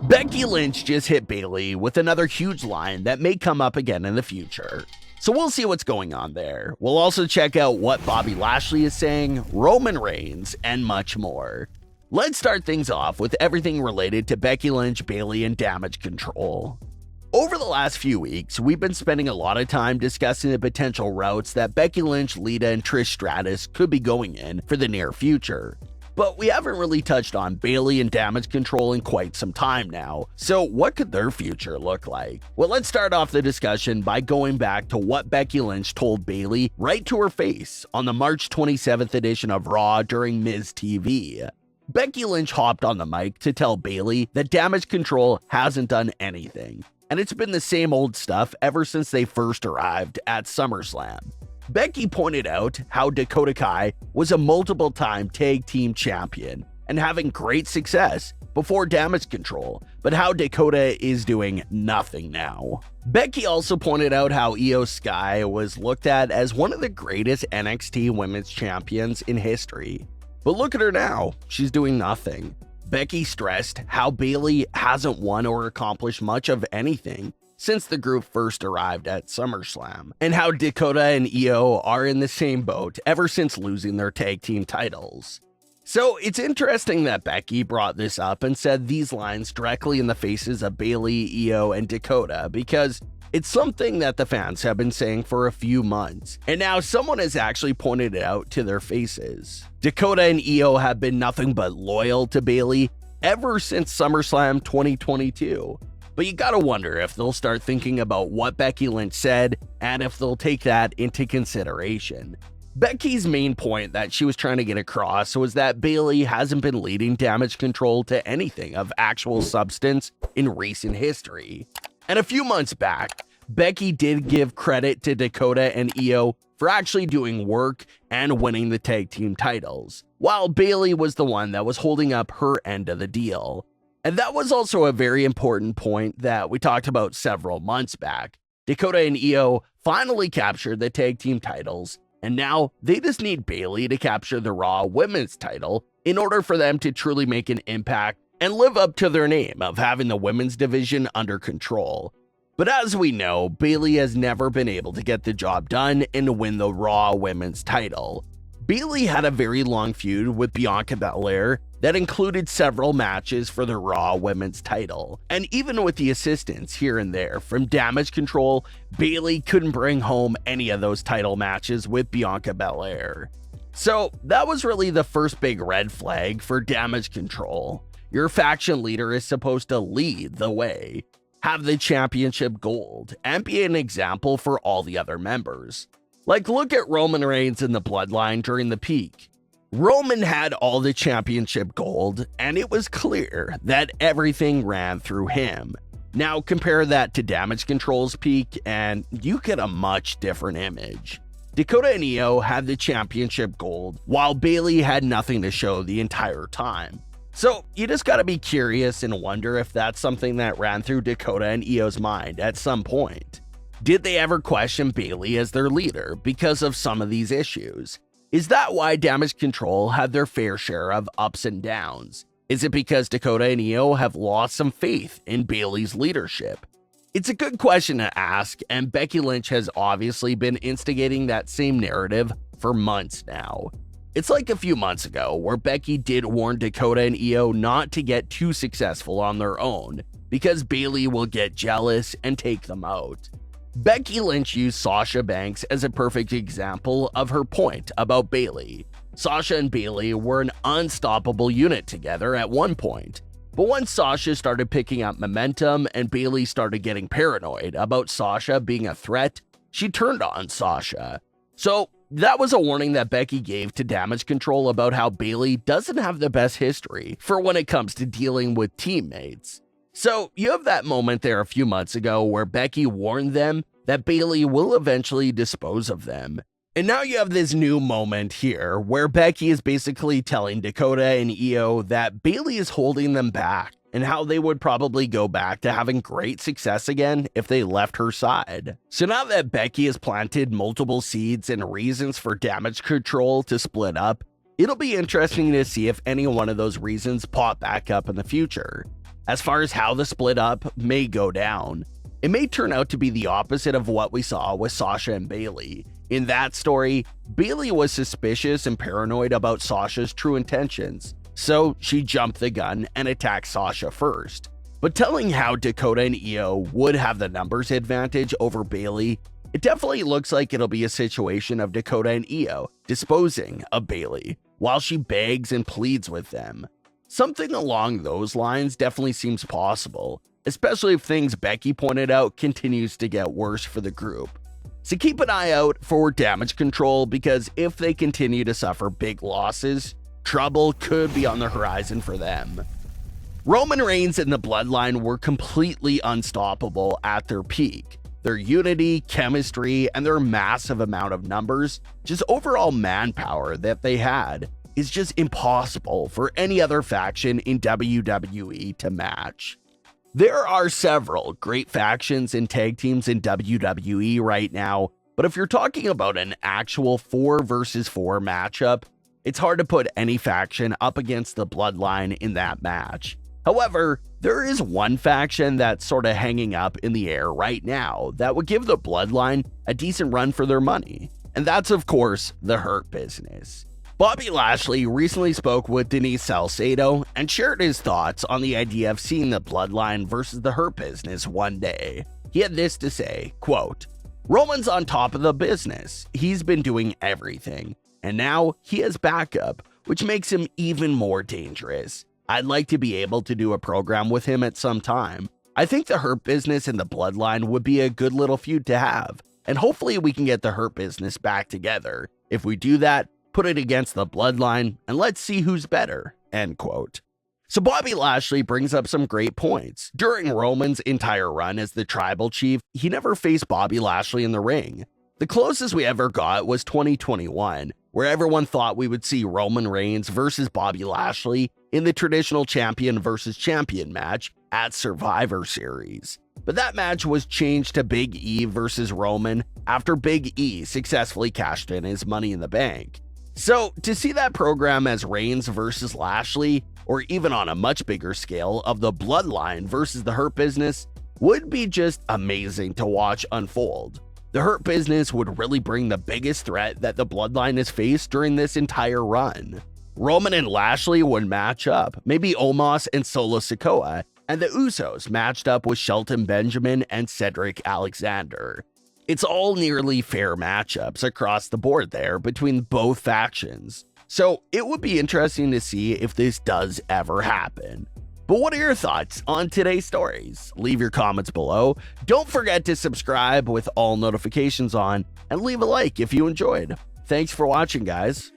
Becky Lynch just hit Bayley with another huge line that may come up again in the future. So we'll see what's going on there. We'll also check out what Bobby Lashley is saying, Roman Reigns, and much more. Let's start things off with everything related to Becky Lynch, Bayley, and Damage Control. Over the last few weeks, we've been spending a lot of time discussing the potential routes that Becky Lynch, Lita, and Trish Stratus could be going in for the near future. But we haven't really touched on Bayley and Damage Control in quite some time now, so what could their future look like? Well, let's start off the discussion by going back to what Becky Lynch told Bayley right to her face on the March 27th edition of Raw during Miz TV. Becky Lynch hopped on the mic to tell Bayley that Damage Control hasn't done anything, and it's been the same old stuff ever since they first arrived at SummerSlam. Becky pointed out how Dakota Kai was a multiple-time tag team champion and having great success before Damage Control, but how Dakota is doing nothing now. Becky also pointed out how IYO SKY was looked at as one of the greatest NXT women's champions in history. But look at her now, she's doing nothing. Becky stressed how Bayley hasn't won or accomplished much of anything since the group first arrived at SummerSlam, and how Dakota and IYO are in the same boat ever since losing their tag team titles. So it's interesting that Becky brought this up and said these lines directly in the faces of Bayley, IYO, and Dakota because it's something that the fans have been saying for a few months, and now someone has actually pointed it out to their faces. Dakota and IYO have been nothing but loyal to Bayley ever since SummerSlam 2022. But you gotta wonder if they'll start thinking about what Becky Lynch said and if they'll take that into consideration. Becky's main point that she was trying to get across was that Bayley hasn't been leading Damage Control to anything of actual substance in recent history. And a few months back, Becky did give credit to Dakota and IYO for actually doing work and winning the tag team titles, while Bayley was the one that was holding up her end of the deal. And that was also a very important point that we talked about several months back. Dakota and IYO finally captured the tag team titles, and now they just need Bayley to capture the Raw Women's title in order for them to truly make an impact and live up to their name of having the women's division under control. But as we know, Bayley has never been able to get the job done and win the Raw Women's title. Bayley had a very long feud with Bianca Belair that included several matches for the Raw Women's title, and even with the assistance here and there from Damage Control, Bayley couldn't bring home any of those title matches with Bianca Belair. So that was really the first big red flag for Damage Control. Your faction leader is supposed to lead the way, have the championship gold, and be an example for all the other members. Like, look at Roman Reigns and The Bloodline during the peak. Roman had all the championship gold, and it was clear that everything ran through him. Now compare that to Damage Control's peak, and you get a much different image. Dakota and IYO had the championship gold, while Bayley had nothing to show the entire time. So you just gotta be curious and wonder if that's something that ran through Dakota and IYO's mind at some point. Did they ever question Bayley as their leader because of some of these issues? Is that why Damage Control had their fair share of ups and downs? Is it because Dakota and IYO have lost some faith in Bayley's leadership? It's a good question to ask, and Becky Lynch has obviously been instigating that same narrative for months now. It's like a few months ago where Becky did warn Dakota and IYO not to get too successful on their own because Bayley will get jealous and take them out. Becky Lynch used Sasha Banks as a perfect example of her point about Bayley. Sasha and Bayley were an unstoppable unit together at one point, but once Sasha started picking up momentum and Bayley started getting paranoid about Sasha being a threat, she turned on Sasha. So that was a warning that Becky gave to Damage Control about how Bayley doesn't have the best history for when it comes to dealing with teammates. So you have that moment there a few months ago where Becky warned them that Bayley will eventually dispose of them. And now you have this new moment here where Becky is basically telling Dakota and IYO that Bayley is holding them back and how they would probably go back to having great success again if they left her side. So now that Becky has planted multiple seeds and reasons for Damage Control to split up, it'll be interesting to see if any one of those reasons pop back up in the future. As far as how the split up may go down, it may turn out to be the opposite of what we saw with Sasha and Bayley. In that story, Bayley was suspicious and paranoid about Sasha's true intentions, so she jumped the gun and attacked Sasha first. But telling how Dakota and IYO would have the numbers advantage over Bayley, it definitely looks like it'll be a situation of Dakota and IYO disposing of Bayley while she begs and pleads with them. Something along those lines definitely seems possible, especially if things Becky pointed out continues to get worse for the group. So keep an eye out for Damage Control, because if they continue to suffer big losses, trouble could be on the horizon for them. Roman Reigns and the Bloodline were completely unstoppable at their peak. Their unity, chemistry, and their massive amount of numbers, just overall manpower that they had, is just impossible for any other faction in WWE to match. There are several great factions and tag teams in WWE right now, but if you're talking about an actual 4 versus 4 matchup, it's hard to put any faction up against the Bloodline in that match. However, there is one faction that's sort of hanging up in the air right now that would give the Bloodline a decent run for their money, and that's of course the Hurt Business. Bobby Lashley recently spoke with Denise Salcedo and shared his thoughts on the idea of seeing the Bloodline versus the Hurt Business one day. He had this to say, quote, "Roman's on top of the business. He's been doing everything, and now he has backup, which makes him even more dangerous. I'd like to be able to do a program with him at some time. I think the Hurt Business and the Bloodline would be a good little feud to have, and hopefully we can get the Hurt Business back together. If we do that, put it against the Bloodline, and let's see who's better," end quote. So Bobby Lashley brings up some great points. During Roman's entire run as the Tribal Chief, he never faced Bobby Lashley in the ring. The closest we ever got was 2021, where everyone thought we would see Roman Reigns versus Bobby Lashley in the traditional champion versus champion match at Survivor Series. But that match was changed to Big E versus Roman after Big E successfully cashed in his Money in the Bank. So to see that program as Reigns versus Lashley, or even on a much bigger scale of the Bloodline versus the Hurt Business, would be just amazing to watch unfold. The Hurt Business would really bring the biggest threat that the Bloodline has faced during this entire run. Roman and Lashley would match up, maybe Omos and Solo Sikoa, and the Usos matched up with Shelton Benjamin and Cedric Alexander. It's all nearly fair matchups across the board there between both factions. So it would be interesting to see if this does ever happen. But what are your thoughts on today's stories? Leave your comments below. Don't forget to subscribe with all notifications on, and leave a like if you enjoyed. Thanks for watching, guys.